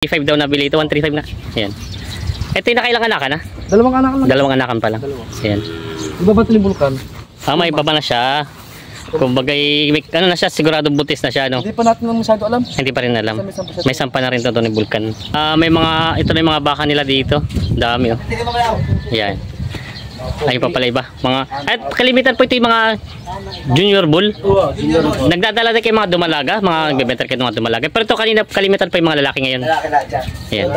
135 daw nabili ito, 135 na. Ayan. Ito yung nakailang anakan na? Dalawang anakan lang. Dalawang anakan pa lang. Ayan. Iba ba ito yung bulkan? May baba na siya. Kumbaga, ano na siya, sigurado butis na siya, no? Hindi pa natin masyado alam. Hindi pa rin alam. May sampa na rin ito ni Vulcan. May mga, ito na yung mga baka nila dito. Dami, oh. Ayan. Ayun pa pala iba. At kalimitan po ito yung mga junior bull. Nagdadala din kayo mga dumalaga, mga nagbebenta kayo mga dumalaga. Pero ito kanina kalimitan pa yung mga lalaki ngayon. Ayan.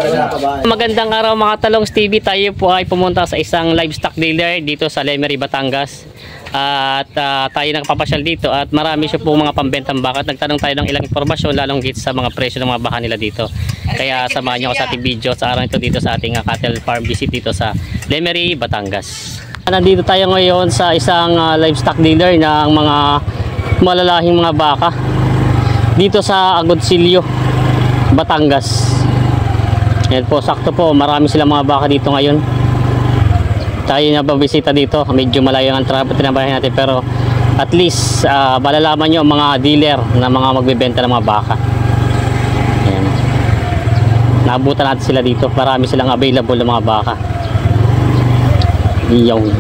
Magandang araw mga Talongs TV. Tayo po ay pumunta sa isang livestock dealer dito sa Lemery, Batangas. At tayo nagpapasyal dito at marami siya po mga pambentang baka. Nagtanong tayo ng ilang impormasyon lalong git sa mga presyo ng mga baka nila dito. Kaya samahan niyo ako sa ating video sa araw ito dito sa ating cattle farm visit dito sa Lemery, Batangas. Nandito tayo ngayon sa isang livestock dealer ng mga malalahing mga baka dito sa Agoncillo, Batangas. Yan po, sakto po, marami silang mga baka dito ngayon. Tayo na babisita dito, medyo malayo ang tinabayan natin pero at least malalaman nyo ang mga dealer na mga magbebenta ng mga baka. Ayan. Naabutan natin sila dito, marami silang available ng mga baka. Yung.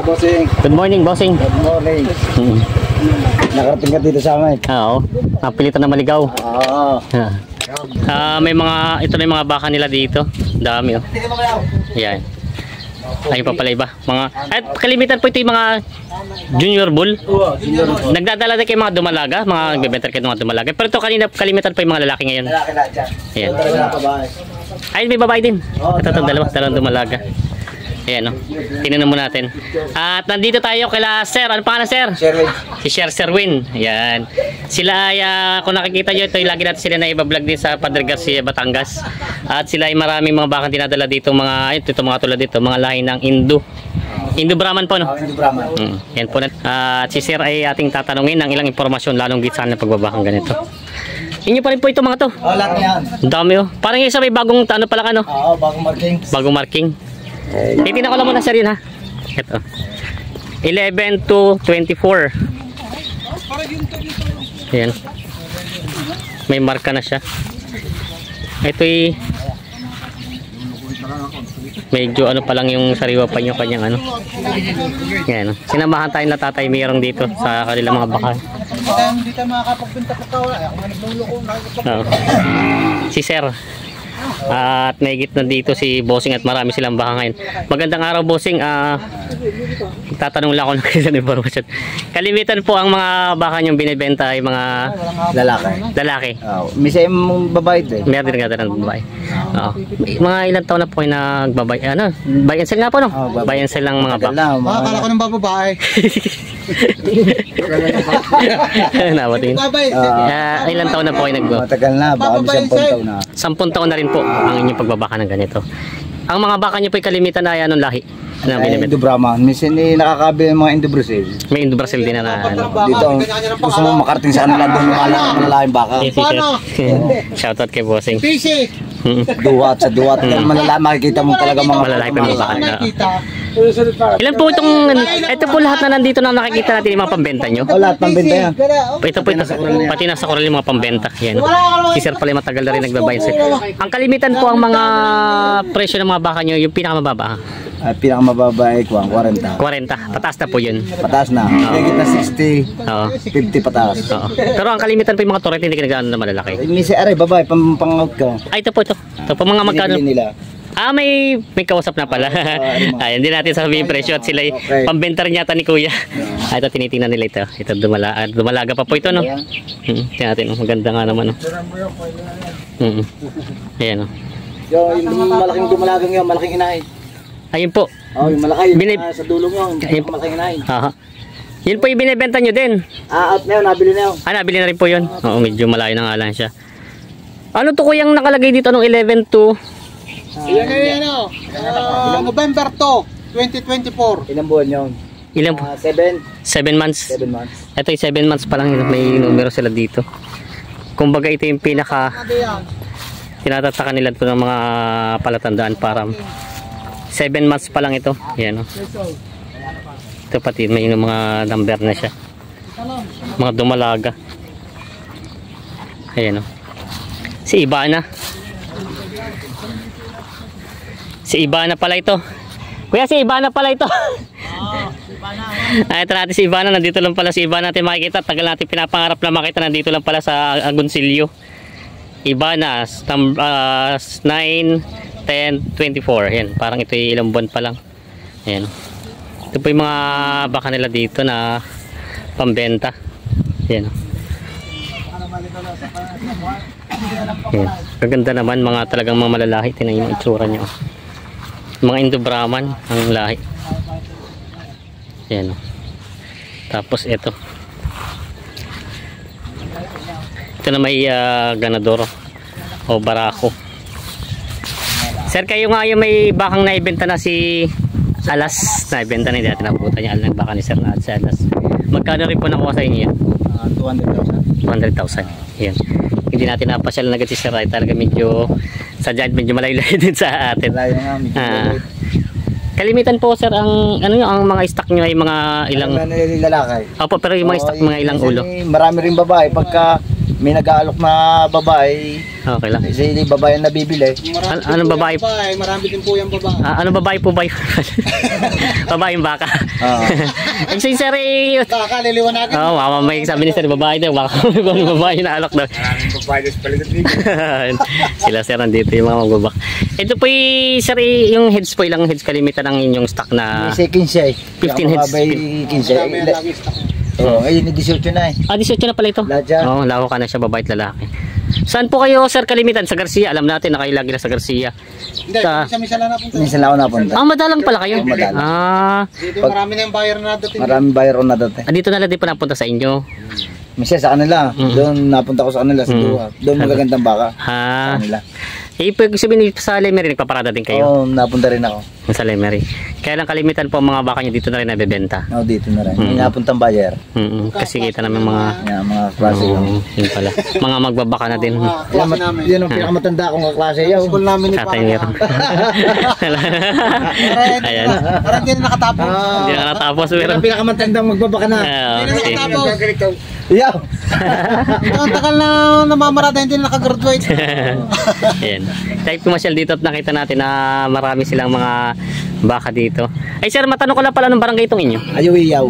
Bossing. Good morning, bossing. Good morning. Nakarating ka dito sa amin. Oo, napilitan na maligaw. Oo. May mga, ito na yung mga baka nila dito. Dami, oh. Ayan. Ayun pa pala iba. At kalimitan po ito yung mga junior bull. Nagdadala din kayo mga dumalaga, mga nagbebenta kayo mga dumalaga. Pero ito kanina kalimitan po yung mga lalaki ngayon. Ayan. Ayun, may babae din. Ito dalawang dumalaga. Ayan, no? Tingnan mo natin. At nandito tayo kila Sir. Ano pangalan, Sir? Sherwin. Si Sir Serwin. Ayan. Sila ay, kung nakikita nyo, ito lagi natin sila na ibablog din sa Padre Garcia, Batangas. At sila ay maraming mga bakang dinadala dito. Ito mga tulad dito. Mga lahi ng Indo Brahman po, no? Indo Brahman. Yan po. At si Sir ay ating tatanungin ng ilang impormasyon lalong gitsaan ng pagbabakang ganito. Inyo pa rin po ito mga to. Lahat na yan. Dami, oh. Parang yung isa may bagong ano pala ka, no? Oo, bagong marking. Bagong marking. Titignan ko lang muna, Sir, yun, ha? Ito. 11 to 24. Ayan. May marka na siya. Ito'y medyo ano pa lang yung sariwa pa yung kanyang ano. Ayan. Sinamahan tayo na tatay mayroong dito sa kanilang mga baka. Hindi tayo makakapagbenta pa tao. Ako nga nagluloko. Si Sir. At may gitna dito si Bossing at marami silang baka ngayon. Magandang araw, Bossing. Tatanong lang ako ng information. Kalimitan po ang mga baka niyong binibenta ay mga lalaki. Misa yung babae din. Meron din nga ng babae. Mga ilang taon na po kayo nagbabay. Ano? Buy and sell nga po, no? Buy and sell ng mga baka. Akala ko ng babae. Nawatin. Ilang taon na po kayo nagbabay? Matagal na, baka 10 taon na. 10 taon na rin po ang inyong pagbabaka ng ganito. Ang mga baka niyo po ay kalimitan na anong lahi? Indo Brahman. Minsan nakakabi ng mga Indo Brazil. May Indo Brazil din na ano. Dito, gusto mo makarating sa kanila doon malalaking baka. Shoutout kay Bossing. Duwat sa duwat. Malalaking makikita mo talaga mga malalaki pa mga baka. Ilan po ito po lahat na nandito na nakikita natin yung mga pambenta nyo? Lahat pambenta yan. Ito po, pati nasa koral yung mga pambenta. Yan. Si Sir pala matagal na rin nagbabayan. Ang kalimitan po ang mga presyo ng mga baka nyo, yung pinakamababa. Pinakamababa ay 40. 40, pataas na po yun. Pataas na. Higit na 60, 50 pataas. Pero ang kalimitan po yung mga turret hindi kinagaano na malalaki. Misa aray, babae, pang-out ka. Ito po ito. Ito po mga magkano. May kausap na pala. Ay, hindi natin sasabihin presyo at sila pambenta rin yata ni Kuya. Ito tinitingnan nila ito. Ito dumalaga pa po ito, no? Tingnan natin, maganda nga naman, no? Ayan, no? Yung malaking dumalagang yun, malaking inahin. Ayun po. Yung malaki, sa dulong yun, malaking inahin. Yun po yung binibenta nyo din. Out na yun, nabili na yun. Nabili na rin po yun. Oo, medyo malayo na nga lang siya. Ano to kuyang nakalagay dito nung 11 to? November 2, 2024. Ilang buwan yun? Ilang po? 7 months. 7 months. Ito yung 7 months pa lang, may numero sila dito. Kumbaga ito yung pinaka tinatatakan nila ito ng mga palatandaan para 7 months pa lang ito. Ayan, oh. Ito pati may mga number na siya. Mga dumalaga. Ayan, oh. Si Iba na. Si Ivana pala ito. Kuya, si Ivana pala ito. Ay, ito natin si Ivana. Nandito lang pala si Ivana natin makikita. Tagal natin pinapangarap na makita. Nandito lang pala sa Agoncillo. Ivana, 9, 10, 24. Yan, parang ito yung ilang buwan pa lang. Ayan. Ito po yung mga baka nila dito na pambenta. Ayan. Ayan. Kaganda naman, mga talagang mga malalaki. Tingnan yung itsura nyo. Mga Indo Brahman ang lahi. Ayan. Tapos ito. Ito na may ganador o barako. Sir, kayo nga yung may bakang naibenta na si Alas. Naibenta na, hindi natin nabutan niya. Alam baka ni Sir na si Alas. Magkano rin po nakuha sa inyo yan? 200,000. 200,000. Yan. Hindi natin napasyal na agad si Sir Ray. Talaga medyo sadya medyo malayo-layo din sa atin. Layo nga, medyo Kalimitan po Sir ang ano yung ang mga stock niyo ay mga ilang lalaki. Opo, pero yung mga stock mga ilang ulo. Marami rin babae. Pagka may nag-aalok na babae, Okay lang. kasi yung babae na bibili. Anong babae? Marami din po yung babae. Anong babae po ba yun? Babaeng baka. Ang si Sir eh. Baka, liliwanagin. Mama may sabi ni Sir babae daw. Baka may babae na alok daw. Maraming babae sa paligid dito. Sila Sir nandito yung mga magbabak. Ito po Sir yung heads po ilang heads kalimitan ng inyong stock na May 15 eh. 15 heads. Babay 15. Oo, ayun, 18 na eh. 18 na pala ito. Lahat yan. Oo, laho ka na siya, babae at lalaki. Saan po kayo Sir kalimitan? Sa Garcia. Alam natin na kayo lagi na sa Garcia. Hindi, minsan lang napunta. Minsan lang ako napunta. Madalang pala kayo. Madalang. Dito marami na yung buyer na dating. Maraming buyer na dati. Dito na lang din po napunta sa inyo. Minsan sa kanila. Doon napunta ko sa kanila sa Duha. Doon magagandang baka. Sa kanila. Pwede sabihin sa Lemery, nagpaparada din kayo? Oo, napunta rin ako. Sa Lemery. Kaya lang kalimitan po ang mga baka nyo dito na rin nabibenta. Oo, dito na rin. May napuntang buyer. Kasi kita namin mga Mga klase lang. yun pala. Mga magbabaka na din. Klase namin. Yun ang pinakamatanda akong kaklase yaw. School namin ni Tatay nyo. Ayan. Parang hindi na nakatapos. Hindi na natapos. Yun ang pinakamatandang magbabaka na. Hindi na nakatapos. Yaw! Ang tagal na namamarada, hindi na nakagraduate. Ayan. Tayo pumasyal dito at nakita natin na marami silang mga baka dito. Ay Sir, matanong ko lang pala ng barangay itong inyo. Ayaw iyaw.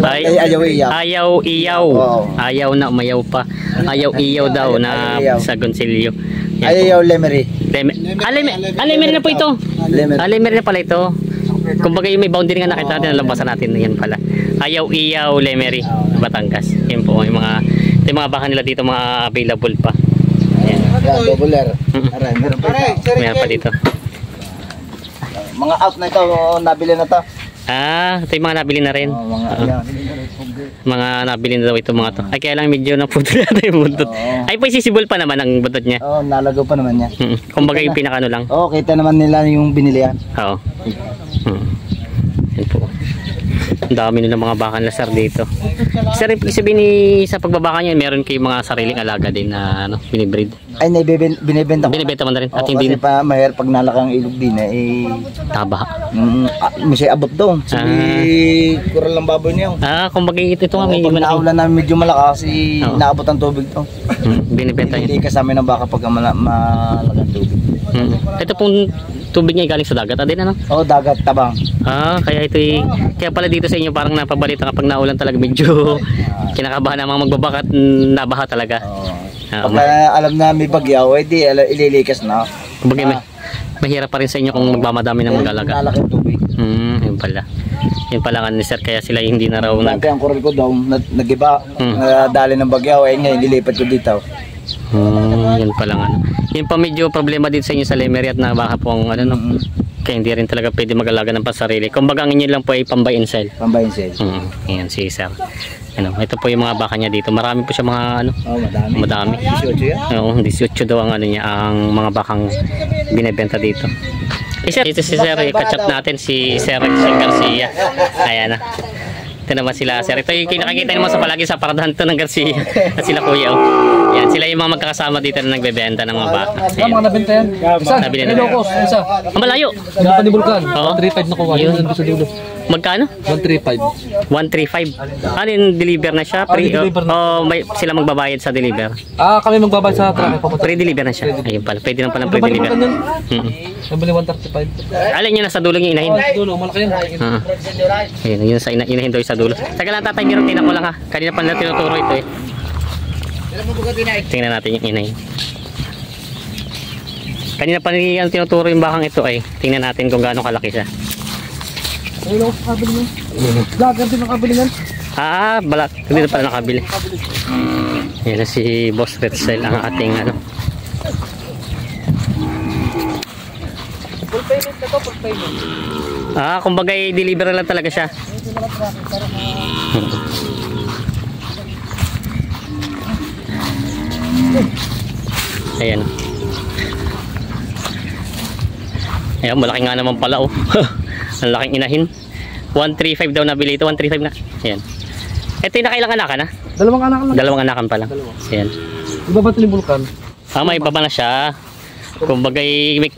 Ayaw iyaw. Ayaw iyaw. Oo. Ayaw na umayaw pa. Ayaw iyaw daw na Ayaw. sa Agoncillo. Ayaw Lemery. Lemery na po ito. Lemery. Lemery na pala ito. Kumbaga yung may boundary nga nakita natin, nalabasan natin. Yan pala. Ayaw iyaw Lemery, Batangas. Yan po yung mga baka nila dito mga available pa. Ayan. Yan, popular. Aray, meron pa. Mayroon pa dito. Mga out na ito, nabili na to. Ito yung mga nabili na rin. Mga nabili na daw ito mga to. Ay kaya lang medyo naputol natin yung buntot. Ay po sisibol pa naman ang buntot niya. Oo, nalagaw pa naman niya. Kumbaga yung pinakano lang. Oo, kita naman nila yung binili yan. Oo. Yan po. Ang dami nila mga baka nila Sir dito. Sir, ibig sabihin sa pagbabaka niyo, meron kayong mga sariling alaga din na binibreed. Ay, binibenta ko. Binibenta mo na rin. At Oo, hindi kasi pa mahirap pag nalakang ilog din taba. May abot doon. Sige, kural lang baboy niya. Kumbaga ito nga may pag malaki. naulan na medyo malakas, naabot ang tubig to. Binibenta Hindi yun. kasama ng baka pag malagang tubig. Ito pong tubig niya galing sa dagat din ano? Oo, dagat, tabang. Kaya ito kaya pala dito sa inyo parang napabalita kapag naulan talaga medyo kinakabahan ang mga magbabaka at nabaha talaga. Pag alam na may bagyaw, edi ililikas na. Kumbaga mahirap pa rin sa inyo kung magmamadami ng mag-alaga. Malaking tubig. Yun pala. Yun pala nga ni Sir, kaya sila hindi na raw Dati ang kural ko daw, nag-iba, nadali ng bagyaw, ngayon nilipat ko dito. Yun pala nga. Yun pa medyo problema din sa inyo sa Lemery at baka po ang kaya hindi rin talaga pwede mag-alaga ng pasarili. Kumbaga ang inyo lang po ay pambay and sell. Pambayin sale. Ayan si Sir. Ito po yung mga baka niya dito. Marami po siya mga madami. 18 yan? Oo, 18 daw ang niya, ang mga bakang binebenta dito. Sir, ito si Sir, catch-up natin si Sir Rexel Garcia. Ayan na. Ito naman sila Sir. Ito yung nakikita naman sa palagi sa paradahan to ng Garcia. At sila Kuya. Yan, sila yung mga magkakasama dito na nagbebenta ng mga baka. Ah, mga nabenta yan. Isa, Nabili na. Ilocos, isa. Ang malayo. Hindi pa ni Vulcan. Oo. 135 na kuha. Yun, nandun sa dulo. Magkano? 135. 135. Ano yung deliver na siya? deliver na. May sila magbabayad sa deliver? Ah, kami magbabayad sa truck. Pre-deliver na siya. Ayun pala. Pwede lang pala Ano ba pre-deliver. Vulcan yun? Mm-mm. Nabili 135. Alin yun nasa dulo yung inahin? Dulo, malaki yan. Ayun, yun sa inahin daw sa dulo. Teka lang tatay, meron tinan ko lang ha. Kanina pa na tinuturo ito eh. Tingnan natin yung inahin. Kanina pa nila tinuturo yung bakang ito ay. Tingnan natin kung gaano kalaki siya. Ilocos kabili yan. Vlogger din ang kabili yan. Ah, balak. Hindi na pala nakabili. Yan na si Boss Retzel ang ating ano. Full payment na to, full payment. Ah, kumbaga i-deliver lang talaga siya. Ayan. Ayan, malaki nga naman pala oh. Ang laking inahin. 135 daw nabili ito, 135 na. Ayan. Ito yung nakailang anakan na? Dalawang anak lang. Dalawang anakan pa lang. Ayan. Iba ba ito ni Vulcan? Ah, may baba na siya. Kumbaga,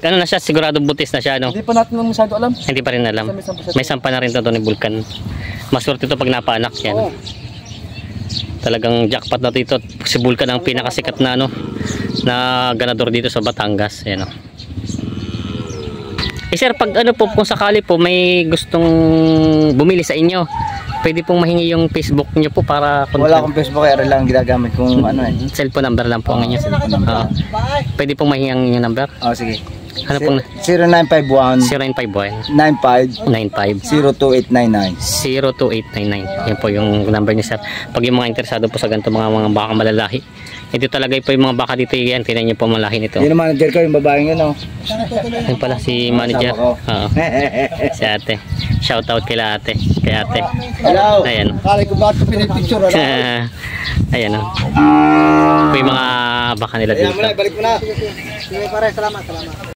ano na siya, sigurado butis na siya, no? Hindi pa natin lang masyado alam. Hindi pa rin alam. May sampa na rin ito ni Vulcan. Maswerte ito pag napaanak yan. Talagang jackpot na ito. Si Vulcan ang pinakasikat na ano, na ganador dito sa Batangas. Ayan, eh sir, pag ano po, kung sakali po may gustong bumili sa inyo, pwede pong mahingi yung Facebook nyo po para Wala akong Facebook kaya lang ginagamit kong ano eh. cellphone number lang po ang inyo. Pwede pong mahingi ang inyong number. Oh, sige. Ano pong 0951 0951 95 95 02899. 02899. Yan po yung number niya sir. Pag yung mga interesado po sa ganito mga baka malalahi. Ito talaga po yung mga baka dito yan. Tinan niyo po malahi nito. Yun ang manager ko, yung babaeng yun oh. Yan pala si manager. Kasama ko. Oo. Si ate. Shout out kay ate. Kay ate. Hello. Ayan. Kali ko ba ito pinipicture? Ayan o. Po yung mga baka nila Ayan dito. mo na, balik mo na. Sige pare, salamat.